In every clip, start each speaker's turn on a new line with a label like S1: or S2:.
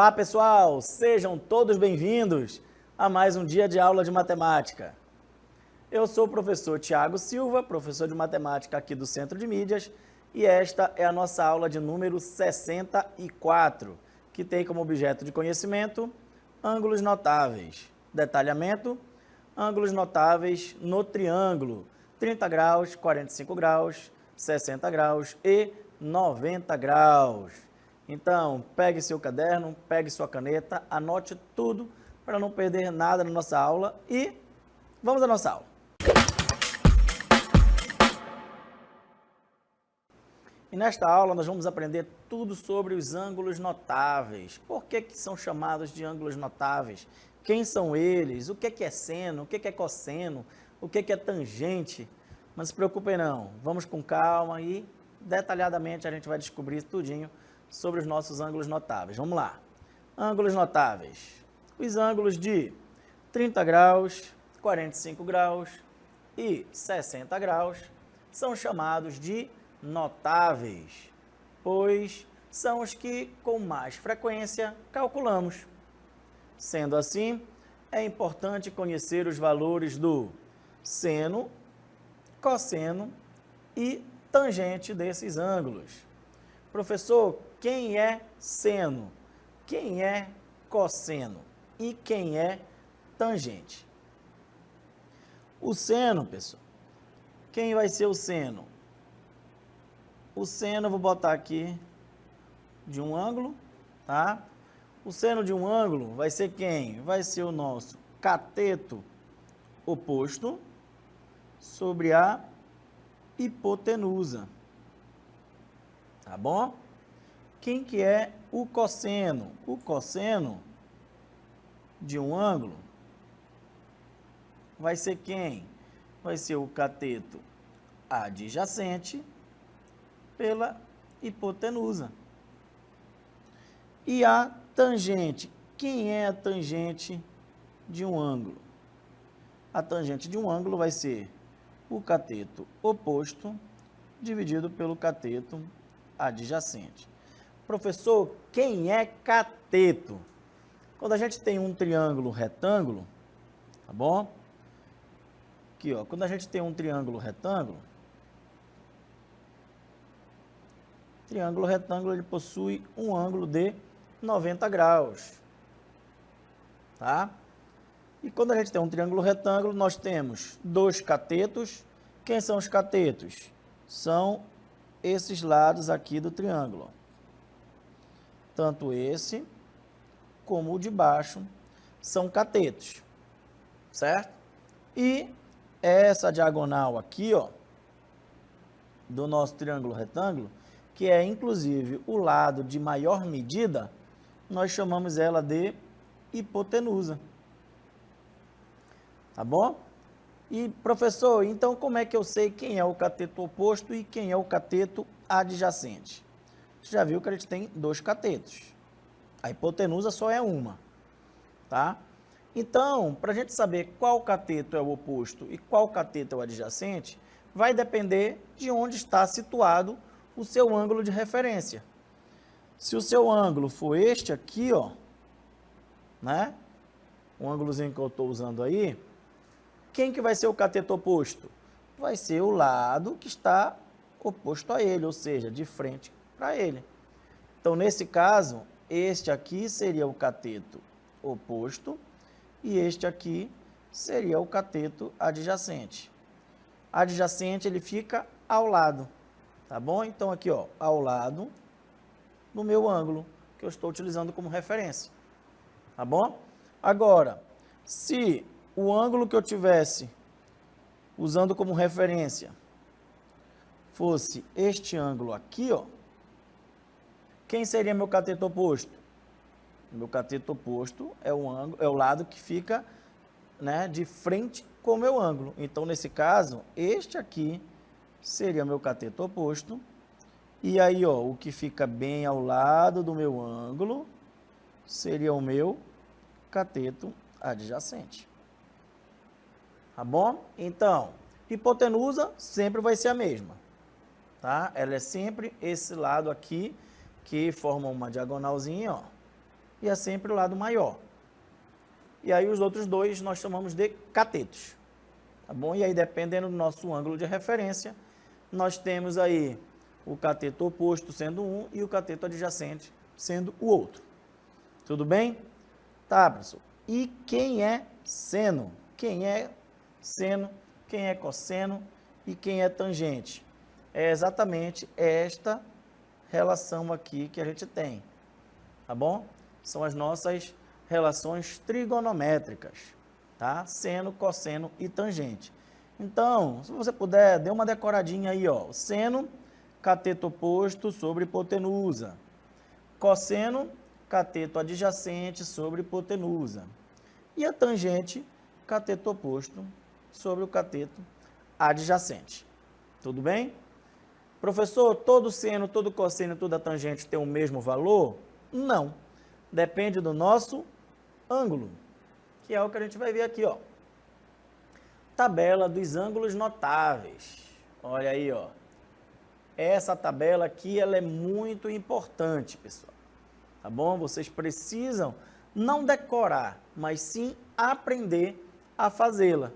S1: Olá pessoal, sejam todos bem-vindos a mais um dia de aula de matemática. Eu sou o professor Tiago Silva, professor de matemática aqui do Centro de Mídias, e esta é a nossa aula de número 64, que tem como objeto de conhecimento ângulos notáveis. Detalhamento, ângulos notáveis no triângulo, 30 graus, 45 graus, 60 graus e 90 graus. Então, pegue seu caderno, pegue sua caneta, anote tudo para não perder nada na nossa aula e vamos à nossa aula. E nesta aula nós vamos aprender tudo sobre os ângulos notáveis. Por que são chamados de ângulos notáveis? Quem são eles? O que é seno? O que é cosseno? O que é tangente? Não se preocupem não, vamos com calma e detalhadamente a gente vai descobrir tudinho sobre os nossos ângulos notáveis. Vamos lá. Ângulos notáveis. Os ângulos de 30 graus, 45 graus e 60 graus são chamados de notáveis, pois são os que com mais frequência calculamos. Sendo assim, é importante conhecer os valores do seno, cosseno e tangente desses ângulos. Professor, quem é seno? Quem é cosseno? E quem é tangente? O seno, pessoal. Quem vai ser o seno? O seno, eu vou botar aqui de um ângulo, tá? O seno de um ângulo vai ser quem? Vai ser o nosso cateto oposto sobre a hipotenusa. Tá bom? Quem que é o cosseno? O cosseno de um ângulo vai ser quem? Vai ser o cateto adjacente pela hipotenusa. E a tangente? Quem é a tangente de um ângulo? A tangente de um ângulo vai ser o cateto oposto dividido pelo cateto adjacente. Professor, quem é cateto? Quando a gente tem um triângulo retângulo, tá bom? Aqui, ó, quando a gente tem um triângulo retângulo, ele possui um ângulo de 90 graus, tá? E quando a gente tem um triângulo retângulo, nós temos dois catetos. Quem são os catetos? São esses lados aqui do triângulo. Tanto esse como o de baixo são catetos, certo? E essa diagonal aqui, ó, do nosso triângulo retângulo, que é inclusive o lado de maior medida, nós chamamos ela de hipotenusa. Tá bom? E, professor, então como é que eu sei quem é o cateto oposto e quem é o cateto adjacente? Você já viu que a gente tem dois catetos. A hipotenusa só é uma, tá? Então, para a gente saber qual cateto é o oposto e qual cateto é o adjacente, vai depender de onde está situado o seu ângulo de referência. Se o seu ângulo for este aqui, ó, né? O ângulozinho que eu estou usando aí, quem que vai ser o cateto oposto? Vai ser o lado que está oposto a ele, ou seja, de frente para ele. Então, nesse caso, este aqui seria o cateto oposto e este aqui seria o cateto adjacente. Adjacente, ele fica ao lado, tá bom? Então, aqui, ó, ao lado do meu ângulo, que eu estou utilizando como referência, tá bom? Agora, se o ângulo que eu tivesse usando como referência fosse este ângulo aqui, ó, quem seria meu cateto oposto? Meu cateto oposto é o ângulo, é o lado que fica, né, de frente com o meu ângulo. Então, nesse caso, este aqui seria meu cateto oposto. E aí, ó, o que fica bem ao lado do meu ângulo seria o meu cateto adjacente. Tá bom? Então, hipotenusa sempre vai ser a mesma, tá? Ela é sempre esse lado aqui, que forma uma diagonalzinha, ó. e é sempre o lado maior. E aí os outros dois nós chamamos de catetos, tá bom? E aí, dependendo do nosso ângulo de referência, nós temos aí o cateto oposto sendo um e o cateto adjacente sendo o outro. Tudo bem? Tá, professor. E quem é seno? Quem é seno? Quem é cosseno? E quem é tangente? É exatamente esta relação aqui que a gente tem, tá bom? São as nossas relações trigonométricas, tá? Seno, cosseno e tangente. Então, se você puder, dê uma decoradinha aí, ó. Seno, cateto oposto sobre hipotenusa. Cosseno, cateto adjacente sobre hipotenusa. E a tangente, cateto oposto sobre o cateto adjacente. Tudo bem? Professor, todo seno, todo cosseno e toda tangente tem o mesmo valor? Não. Depende do nosso ângulo, que é o que a gente vai ver aqui, ó. Tabela dos ângulos notáveis. Olha aí, ó. Essa tabela aqui, ela é muito importante, pessoal. Tá bom? Vocês precisam não decorar, mas sim aprender a fazê-la.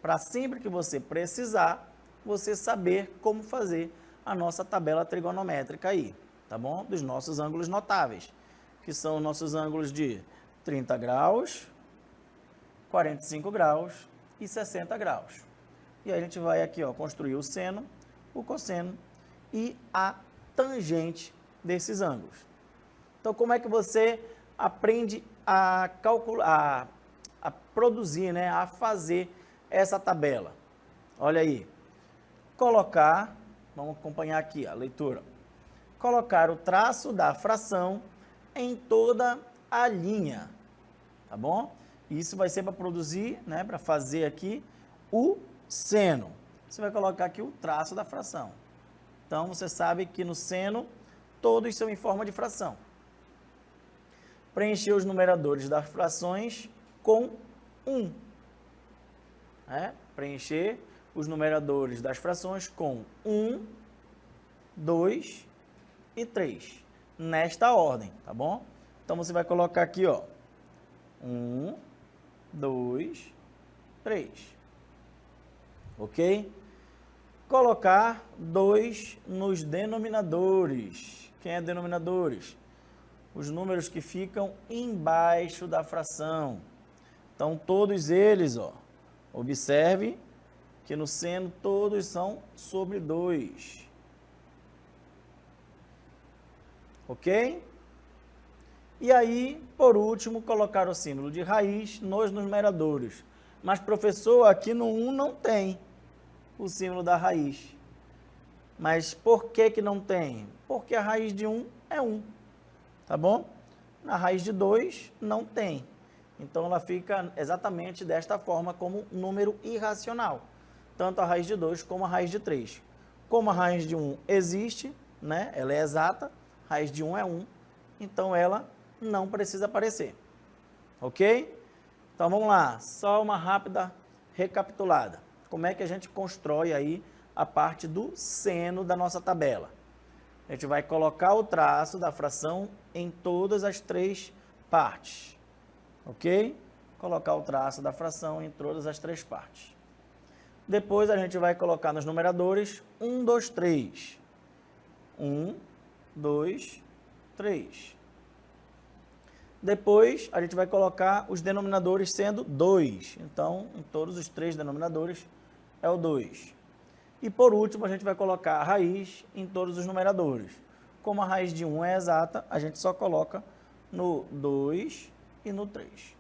S1: Para sempre que você precisar, você saber como fazer a nossa tabela trigonométrica aí, tá bom? Dos nossos ângulos notáveis, que são nossos ângulos de 30 graus, 45 graus e 60 graus. E aí a gente vai aqui, ó, construir o seno, o cosseno e a tangente desses ângulos. Então, como é que você aprende a calcular, a produzir, né, a fazer essa tabela? Olha aí. Colocar, vamos acompanhar aqui a leitura. Colocar o traço da fração em toda a linha, tá bom? Isso vai ser para produzir, né, para fazer aqui o seno. Você vai colocar aqui o traço da fração. Então, você sabe que no seno, todos são em forma de fração. Preencher os numeradores das frações com 1. Preencher os numeradores das frações com 1, 2 e 3. Nesta ordem, tá bom? Então, você vai colocar aqui, ó. 1, 2, 3. Ok? Colocar 2 nos denominadores. Quem é denominadores? Os números que ficam embaixo da fração. Então, todos eles, ó. Observe que no seno todos são sobre 2. Ok? E aí, por último, colocar o símbolo de raiz nos numeradores. Mas, professor, aqui no 1 não tem o símbolo da raiz. Mas por que que não tem? Porque a raiz de 1 é 1, tá bom? Na raiz de 2 não tem. Então, ela fica exatamente desta forma como número irracional. Tanto a raiz de 2 como a raiz de 3. Como a raiz de 1 existe, né? Ela é exata, a raiz de 1 é 1, então ela não precisa aparecer. Ok? Então vamos lá, só uma rápida recapitulada. Como é que a gente constrói aí a parte do seno da nossa tabela? A gente vai colocar o traço da fração em todas as 3 partes. Ok? Colocar o traço da fração em todas as 3 partes. Depois a gente vai colocar nos numeradores 1, 2, 3. 1, 2, 3. Depois a gente vai colocar os denominadores sendo 2. Então, em todos os 3 denominadores é o 2. E por último, a gente vai colocar a raiz em todos os numeradores. Como a raiz de 1 é exata, a gente só coloca no 2 e no 3.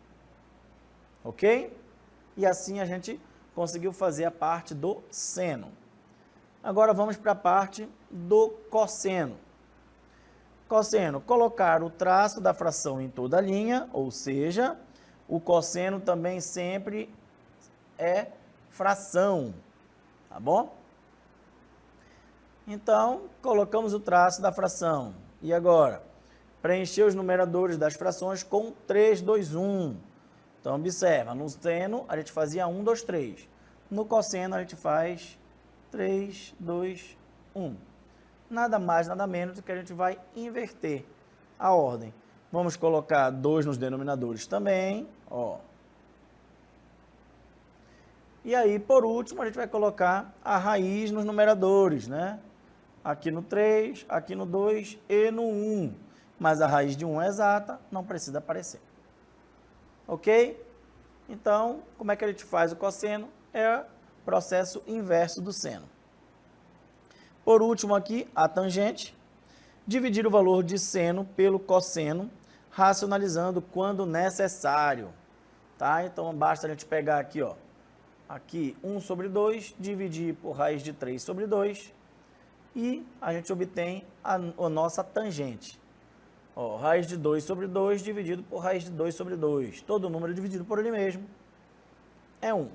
S1: Ok? E assim a gente conseguiu fazer a parte do seno. Agora vamos para a parte do cosseno. Cosseno, colocar o traço da fração em toda a linha, ou seja, o cosseno também sempre é fração, tá bom? Então, colocamos o traço da fração. E agora? Preencher os numeradores das frações com 3, 2, 1. Então, observa, no seno a gente fazia 1, 2, 3. No cosseno a gente faz 3, 2, 1. Nada mais, nada menos do que a gente vai inverter a ordem. Vamos colocar 2 nos denominadores também, ó. E aí, por último, a gente vai colocar a raiz nos numeradores, né? Aqui no 3, aqui no 2 e no 1. Mas a raiz de 1 é exata, não precisa aparecer. Ok? Então, como é que a gente faz o cosseno? É o processo inverso do seno. Por último aqui, a tangente. Dividir o valor de seno pelo cosseno, racionalizando quando necessário. Tá? Então, basta a gente pegar aqui, ó. Aqui, 1 sobre 2, dividir por raiz de 3 sobre 2, e a gente obtém a nossa tangente. Ó, raiz de 2 sobre 2 dividido por raiz de 2 sobre 2. Todo número dividido por ele mesmo é 1.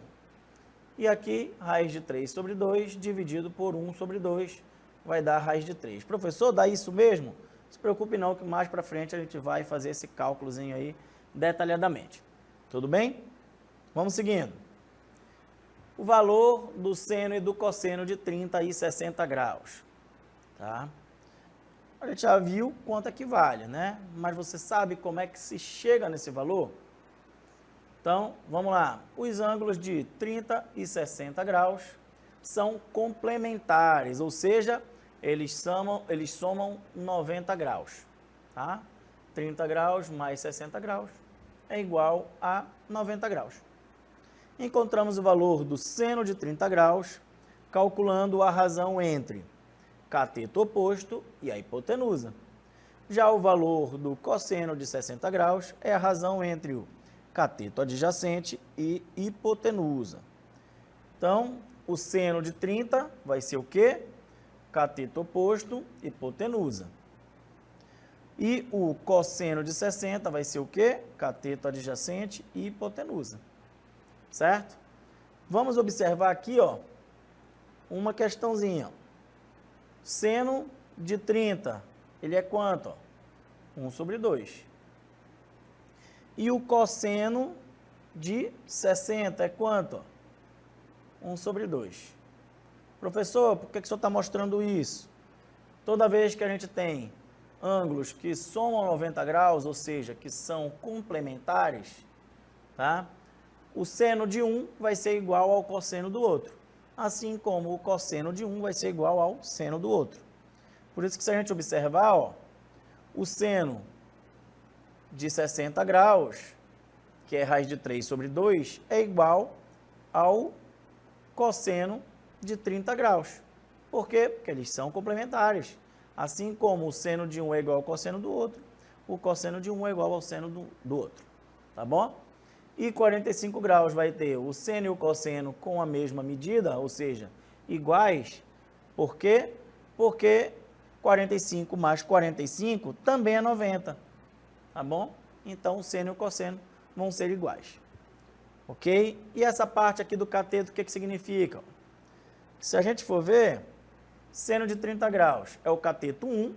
S1: E aqui, raiz de 3 sobre 2 dividido por 1 sobre 2 vai dar raiz de 3. Professor, dá isso mesmo? Não se preocupe não, que mais para frente a gente vai fazer esse cálculozinho aí detalhadamente. Tudo bem? Vamos seguindo. O valor do seno e do cosseno de 30 e 60 graus. Tá? A gente já viu quanto é que vale, né? Mas você sabe como é que se chega nesse valor? Então, vamos lá. Os ângulos de 30 e 60 graus são complementares, ou seja, eles somam 90 graus. Tá? 30 graus mais 60 graus é igual a 90 graus. Encontramos o valor do seno de 30 graus, calculando a razão entre cateto oposto e a hipotenusa. Já o valor do cosseno de 60 graus é a razão entre o cateto adjacente e hipotenusa. Então, o seno de 30 vai ser o quê? Cateto oposto, hipotenusa. E o cosseno de 60 vai ser o quê? Cateto adjacente e hipotenusa. Certo? Vamos observar aqui, ó, uma questãozinha. Seno de 30, ele é quanto? Ó? 1 sobre 2. E o cosseno de 60 é quanto? Ó? 1 sobre 2. Professor, por que o senhor está mostrando isso? Toda vez que a gente tem ângulos que somam 90 graus, ou seja, que são complementares, tá? O seno de um vai ser igual ao cosseno do outro, assim como o cosseno de um vai ser igual ao seno do outro. Por isso que se a gente observar, ó, o seno de 60 graus, que é raiz de 3 sobre 2, é igual ao cosseno de 30 graus. Por quê? Porque eles são complementares. Assim como o seno de um é igual ao cosseno do outro, o cosseno de um é igual ao seno do outro. Tá bom? E 45 graus vai ter o seno e o cosseno com a mesma medida, ou seja, iguais. Por quê? Porque 45 mais 45 também é 90. Tá bom? Então, o seno e o cosseno vão ser iguais. Ok? E essa parte aqui do cateto, o que significa? Se a gente for ver, seno de 30 graus é o cateto 1.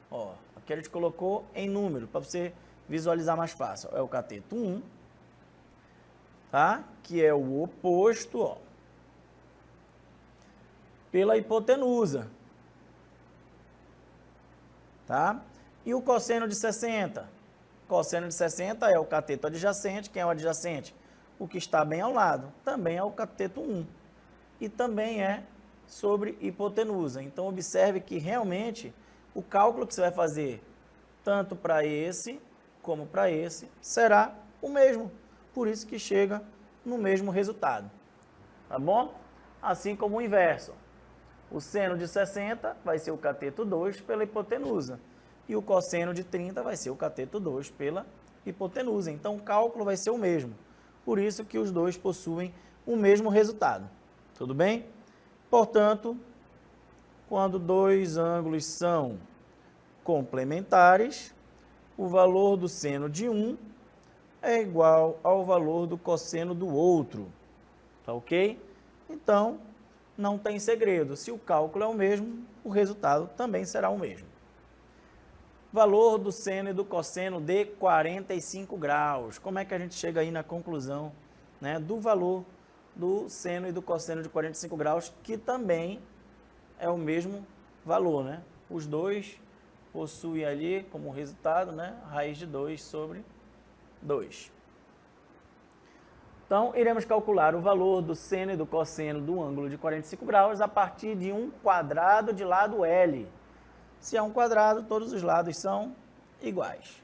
S1: Ó, aqui a gente colocou em número, para você visualizar mais fácil. É o cateto 1. Tá? Que é o oposto, ó, pela hipotenusa. Tá? E o cosseno de 60? Cosseno de 60 é o cateto adjacente. Quem é o adjacente? O que está bem ao lado. Também é o cateto 1. E também é sobre hipotenusa. Então, observe que realmente o cálculo que você vai fazer, tanto para esse como para esse, será o mesmo. Por isso que chega no mesmo resultado. Tá bom? Assim como o inverso. O seno de 60 vai ser o cateto 2 pela hipotenusa. E o cosseno de 30 vai ser o cateto 2 pela hipotenusa. Então, o cálculo vai ser o mesmo. Por isso que os dois possuem o mesmo resultado. Tudo bem? Portanto, quando dois ângulos são complementares, o valor do seno de um é igual ao valor do cosseno do outro. Tá ok? Então, não tem segredo. Se o cálculo é o mesmo, o resultado também será o mesmo. Valor do seno e do cosseno de 45 graus. Como é que a gente chega aí na conclusão, né, do valor do seno e do cosseno de 45 graus, que também é o mesmo valor, né? Os dois possui ali como resultado, né, raiz de 2 sobre 2. Então, iremos calcular o valor do seno e do cosseno do ângulo de 45 graus a partir de um quadrado de lado L. Se é um quadrado, todos os lados são iguais.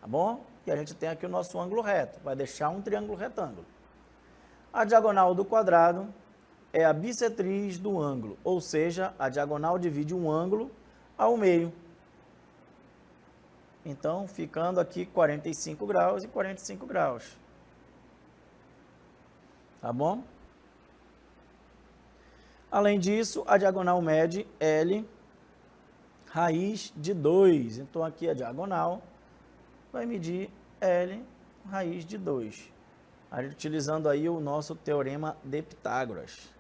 S1: Tá bom? E a gente tem aqui o nosso ângulo reto, vai deixar um triângulo retângulo. A diagonal do quadrado é a bissetriz do ângulo, ou seja, a diagonal divide um ângulo ao meio. Então, ficando aqui 45 graus e 45 graus. Tá bom? Além disso, a diagonal mede L raiz de 2. Então, aqui a diagonal vai medir L raiz de 2. Utilizando aí o nosso teorema de Pitágoras.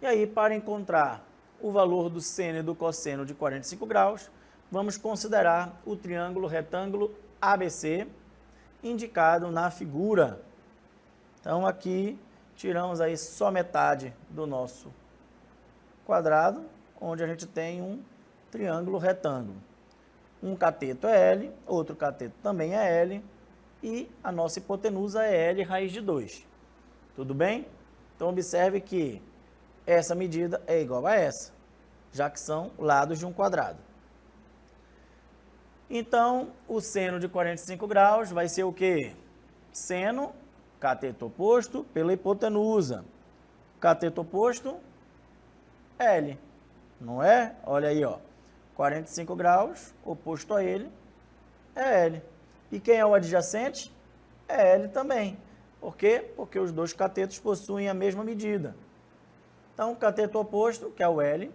S1: E aí, para encontrar o valor do seno e do cosseno de 45 graus, vamos considerar o triângulo retângulo ABC, indicado na figura. Então, aqui, tiramos aí só metade do nosso quadrado, onde a gente tem um triângulo retângulo. Um cateto é L, outro cateto também é L, e a nossa hipotenusa é L raiz de 2. Tudo bem? Então, observe que essa medida é igual a essa, já que são lados de um quadrado. Então, o seno de 45 graus vai ser o quê? Seno, cateto oposto, pela hipotenusa. Cateto oposto, L. Não é? Olha aí, ó. 45 graus, oposto a ele, é L. E quem é o adjacente? É L também. Por quê? Porque os dois catetos possuem a mesma medida. Então, o cateto oposto, que é o L,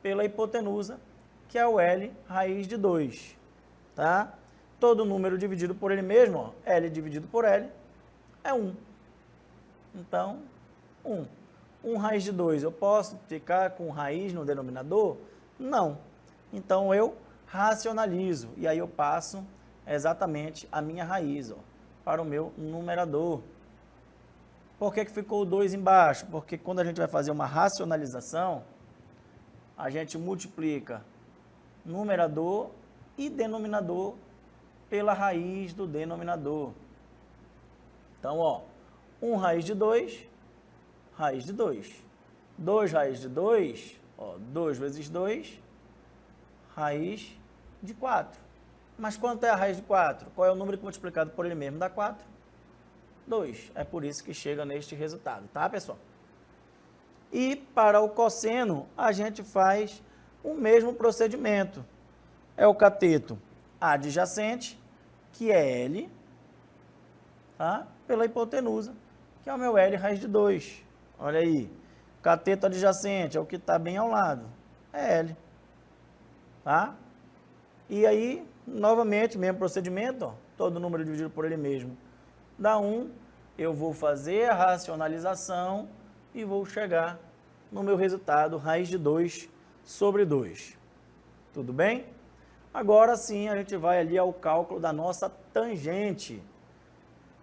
S1: pela hipotenusa, que é o L raiz de 2. Tá? Todo número dividido por ele mesmo, ó, L dividido por L, é 1. Então, 1. 1 raiz de 2, eu posso ficar com raiz no denominador? Não. Então, eu racionalizo, e aí eu passo exatamente a minha raiz, ó, para o meu numerador. Por que ficou o 2 embaixo? Porque quando a gente vai fazer uma racionalização, a gente multiplica numerador e denominador pela raiz do denominador. Então, ó, 1 raiz de 2, raiz de 2. 2 raiz de 2, ó, 2 vezes 2, raiz de 4. Mas quanto é a raiz de 4? Qual é o número que multiplicado por ele mesmo dá 4? 2. É por isso que chega neste resultado, tá, pessoal? E para o cosseno, a gente faz o mesmo procedimento. É o cateto adjacente, que é L, tá? Pela hipotenusa, que é o meu L raiz de 2. Olha aí. Cateto adjacente é o que está bem ao lado. É L. Tá? E aí, novamente, mesmo procedimento, ó, todo número dividido por ele mesmo dá 1. Eu vou fazer a racionalização e vou chegar no meu resultado, raiz de 2 sobre 2. Tudo bem? Agora sim, a gente vai ali ao cálculo da nossa tangente.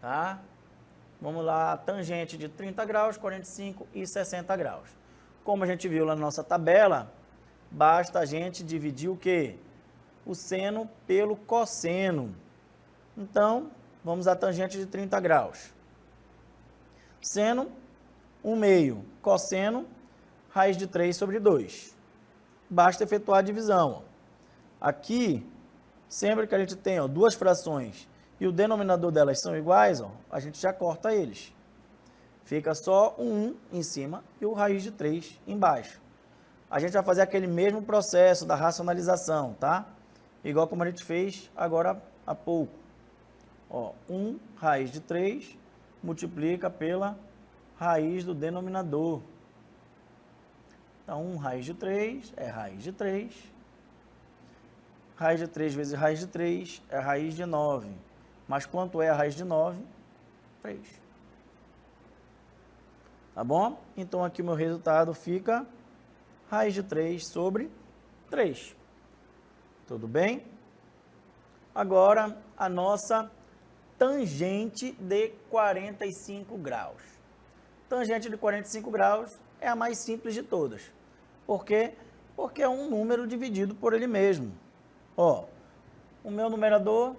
S1: Tá? Vamos lá, tangente de 30 graus, 45 e 60 graus. Como a gente viu lá na nossa tabela, basta a gente dividir o quê? O seno pelo cosseno. Então, vamos à tangente de 30 graus. Seno, 1/2. Cosseno, raiz de 3 sobre 2. Basta efetuar a divisão. Aqui, sempre que a gente tem, ó, duas frações e o denominador delas são iguais, ó, a gente já corta eles. Fica só um 1 em cima e o raiz de 3 embaixo. A gente vai fazer aquele mesmo processo da racionalização, tá? Igual como a gente fez agora há pouco. Ó, 1 raiz de 3 multiplica pela raiz do denominador. Então, 1 raiz de 3 é raiz de 3. Raiz de 3 vezes raiz de 3 é raiz de 9. Mas quanto é a raiz de 9? 3. Tá bom? Então, aqui o meu resultado fica raiz de 3 sobre 3. Tudo bem? Agora, a nossa tangente de 45 graus. Tangente de 45 graus é a mais simples de todas. Por quê? Porque é um número dividido por ele mesmo. Ó, o meu numerador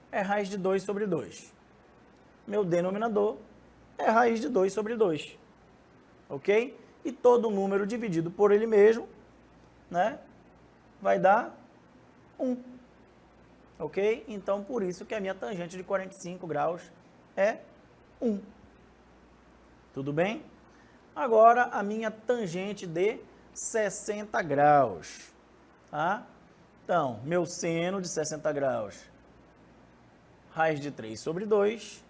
S1: é raiz de 2 sobre 2. Meu denominador é raiz de 2 sobre 2. Ok? E todo número dividido por ele mesmo, né, vai dar 1. Ok? Então, por isso que a minha tangente de 45 graus é 1. Tudo bem? Agora, a minha tangente de 60 graus. Tá? Então, meu seno de 60 graus, raiz de 3 sobre 2.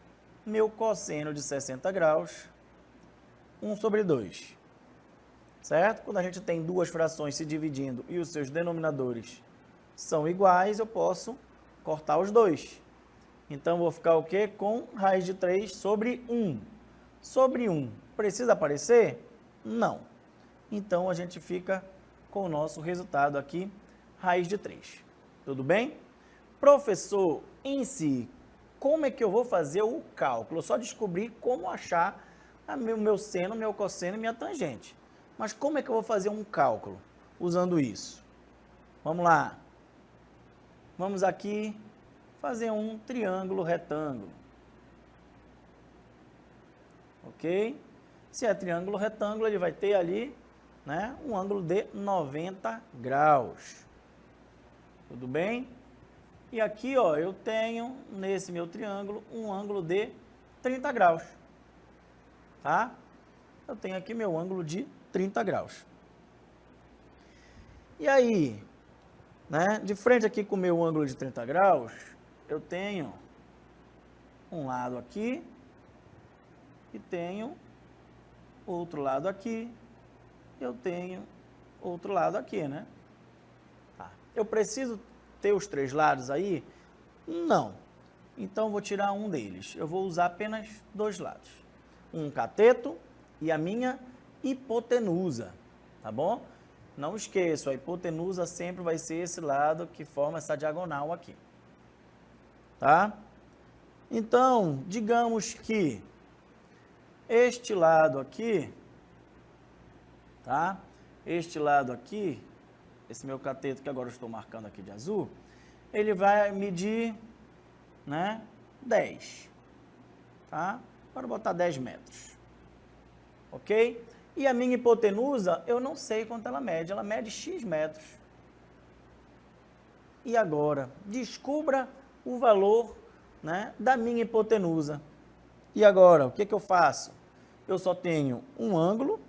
S1: Meu cosseno de 60 graus, 1 sobre 2. Certo? Quando a gente tem duas frações se dividindo e os seus denominadores são iguais, eu posso cortar os dois. Então, vou ficar o quê? Com raiz de 3 sobre 1. Sobre 1, precisa aparecer? Não. Então, a gente fica com o nosso resultado aqui, raiz de 3. Tudo bem? Professor, em si, como é que eu vou fazer o cálculo? Eu só descobri como achar o meu seno, meu cosseno e minha tangente. Mas como é que eu vou fazer um cálculo usando isso? Vamos lá. Vamos aqui fazer um triângulo retângulo. Ok? Se é triângulo retângulo, ele vai ter ali, né, um ângulo de 90 graus. Tudo bem? E aqui, ó, eu tenho, nesse meu triângulo, um ângulo de 30 graus. Tá? Eu tenho aqui meu ângulo de 30 graus. E aí, né, de frente aqui com o meu ângulo de 30 graus, eu tenho um lado aqui e tenho outro lado aqui. Eu tenho outro lado aqui, né? Tá. Eu preciso ter os três lados aí? Não. Então, vou tirar um deles. Eu vou usar apenas dois lados. Um cateto e a minha hipotenusa, tá bom? Não esqueça, a hipotenusa sempre vai ser esse lado que forma essa diagonal aqui, tá? Então, digamos que este lado aqui, tá? Este lado aqui, esse meu cateto que agora eu estou marcando aqui de azul, ele vai medir, né, 10, tá? Para botar 10 metros, ok? E a minha hipotenusa, eu não sei quanto ela mede X metros. E agora, descubra o valor, né, da minha hipotenusa. E agora, o que eu faço? Eu só tenho um ângulo,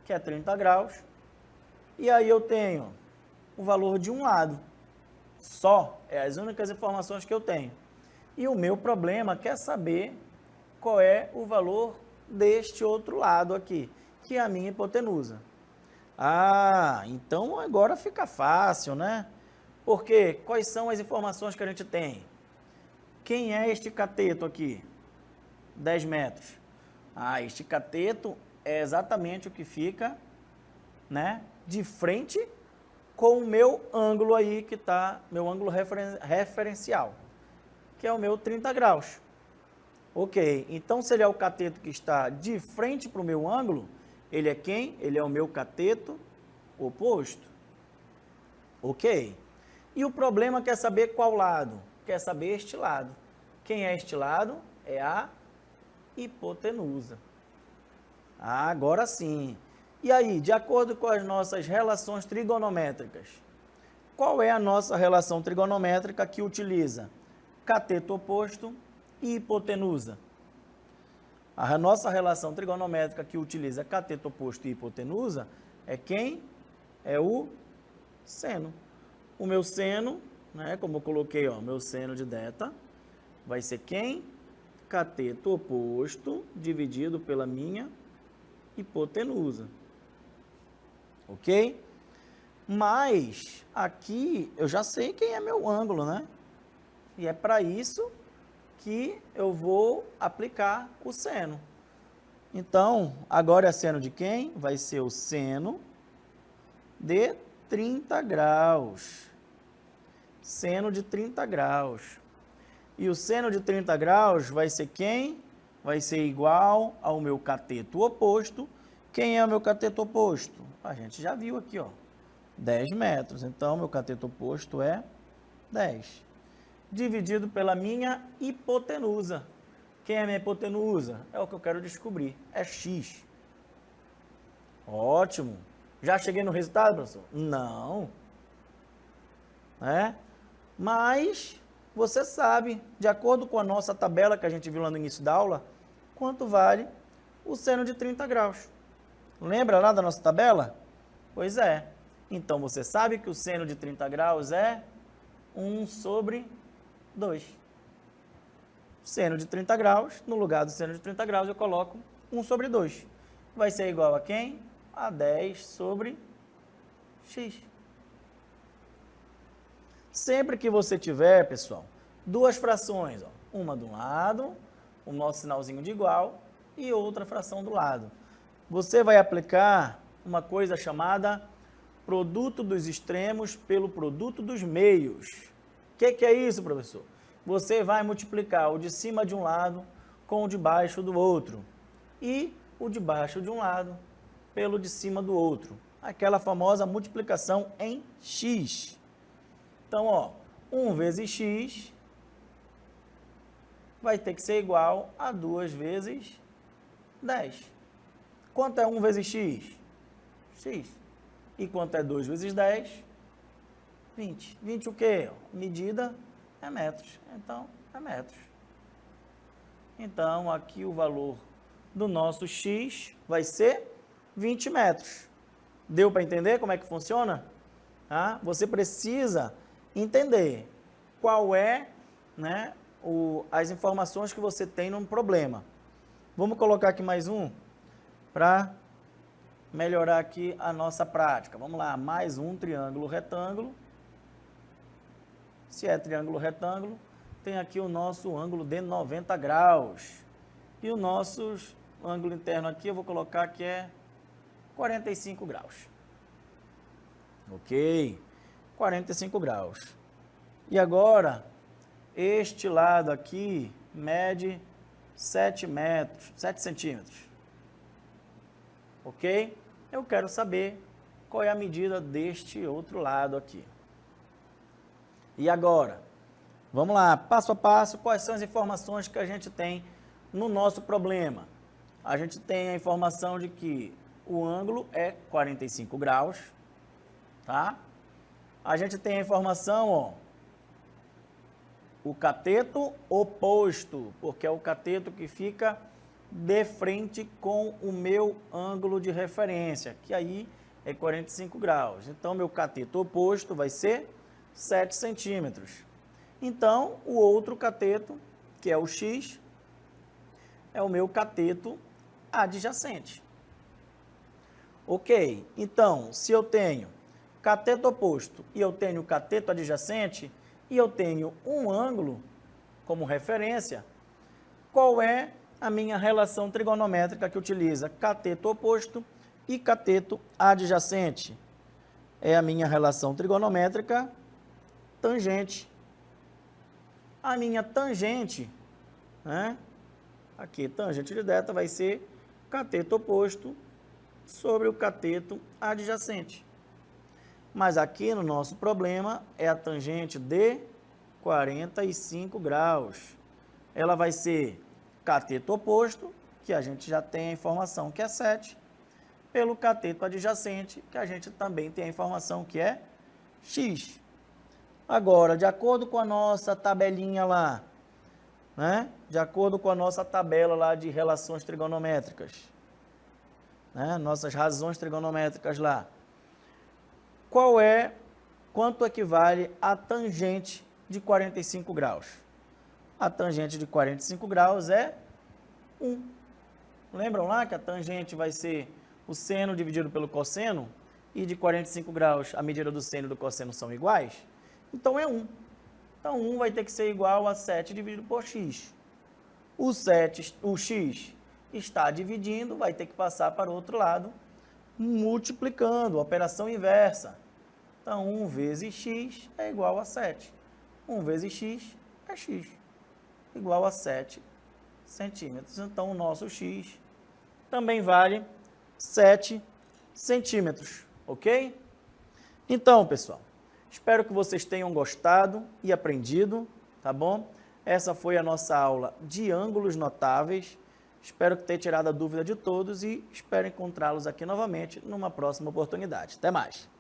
S1: que é 30 graus, e aí eu tenho o valor de um lado. Só, é as únicas informações que eu tenho. E o meu problema quer saber qual é o valor deste outro lado aqui, que é a minha hipotenusa. Ah, então agora fica fácil, né? Porque quais são as informações que a gente tem? Quem é este cateto aqui? 10 metros. Ah, este cateto é exatamente o que fica, né, de frente com o meu ângulo aí, que está, meu ângulo referencial, que é o meu 30 graus. Ok, então se ele é o cateto que está de frente para o meu ângulo, ele é quem? Ele é o meu cateto oposto. Ok. E o problema quer saber qual lado? Quer saber este lado. Quem é este lado? É a hipotenusa. Ah, agora sim. E aí, de acordo com as nossas relações trigonométricas, qual é a nossa relação trigonométrica que utiliza cateto oposto e hipotenusa? A nossa relação trigonométrica que utiliza cateto oposto e hipotenusa é quem? É o seno. O meu seno, né, como eu coloquei, ó, meu seno de θ, vai ser quem? Cateto oposto dividido pela minha hipotenusa. Ok? Mas aqui eu já sei quem é meu ângulo, né? E é para isso que eu vou aplicar o seno. Então, agora é seno de quem? Vai ser o seno de 30 graus. Seno de 30 graus. E o seno de 30 graus vai ser quem? Vai ser igual ao meu cateto oposto Quem é o meu cateto oposto? A gente já viu aqui, ó, 10 metros. Então, meu cateto oposto é 10. Dividido pela minha hipotenusa. Quem é a minha hipotenusa? É o que eu quero descobrir. É x. Ótimo. Já cheguei no resultado, professor? Não. Mas você sabe, de acordo com a nossa tabela que a gente viu lá no início da aula, quanto vale o seno de 30 graus. Lembra lá da nossa tabela? Pois é. Então, você sabe que o seno de 30 graus é 1 sobre 2. Seno de 30 graus, no lugar do seno de 30 graus, eu coloco 1 sobre 2. Vai ser igual a quem? A 10 sobre x. Sempre que você tiver, pessoal, duas frações, ó, uma de um lado, o nosso sinalzinho de igual, e outra fração do lado, você vai aplicar uma coisa chamada produto dos extremos pelo produto dos meios. O que é isso, professor? Você vai multiplicar o de cima de um lado com o de baixo do outro, e o de baixo de um lado pelo de cima do outro. Aquela famosa multiplicação em x. Então, ó, 1 vezes x vai ter que ser igual a 2 vezes 10. Quanto é 1 vezes x? X. E quanto é 2 vezes 10? 20. 20 o quê? Medida é metros. Então, é metros. Então, aqui o valor do nosso x vai ser 20 metros. Deu para entender como é que funciona? Você precisa entender qual é, as informações que você tem no problema. Vamos colocar aqui mais um para melhorar aqui a nossa prática. Vamos lá, mais um triângulo retângulo. Se é triângulo retângulo, tem aqui o nosso ângulo de 90 graus. E o nosso ângulo interno aqui, eu vou colocar que é 45 graus. Ok, 45 graus. E agora, este lado aqui mede 7 centímetros. Ok? Eu quero saber qual é a medida deste outro lado aqui. E agora, vamos lá, passo a passo, quais são as informações que a gente tem no nosso problema? A gente tem a informação de que o ângulo é 45 graus, tá? A gente tem a informação, ó, o cateto oposto, porque é o cateto que fica de frente com o meu ângulo de referência, que aí é 45 graus. Então, meu cateto oposto vai ser 7 centímetros. Então, o outro cateto, que é o x, é o meu cateto adjacente. Ok, então, se eu tenho cateto oposto e eu tenho cateto adjacente e eu tenho um ângulo como referência, qual é a minha relação trigonométrica que utiliza cateto oposto e cateto adjacente? É a minha relação trigonométrica tangente. A minha tangente, aqui, tangente de θ vai ser cateto oposto sobre o cateto adjacente. Mas aqui no nosso problema é a tangente de 45 graus. Ela vai ser cateto oposto, que a gente já tem a informação que é 7, pelo cateto adjacente, que a gente também tem a informação que é x. Agora, de acordo com a nossa tabelinha lá, de acordo com a nossa tabela lá de relações trigonométricas, nossas razões trigonométricas lá, quanto equivale a tangente de 45 graus? A tangente de 45 graus é 1. Lembram lá que a tangente vai ser o seno dividido pelo cosseno? E de 45 graus, a medida do seno e do cosseno são iguais? Então, é 1. Então, 1 vai ter que ser igual a 7 dividido por x. O x está dividindo, vai ter que passar para o outro lado, multiplicando, operação inversa. Então, 1 vezes x é igual a 7. 1 vezes x é x, igual a 7 centímetros. Então, o nosso x também vale 7 centímetros, ok? Então, pessoal, espero que vocês tenham gostado e aprendido, tá bom? Essa foi a nossa aula de ângulos notáveis. Espero que tenha tirado a dúvida de todos e espero encontrá-los aqui novamente numa próxima oportunidade. Até mais!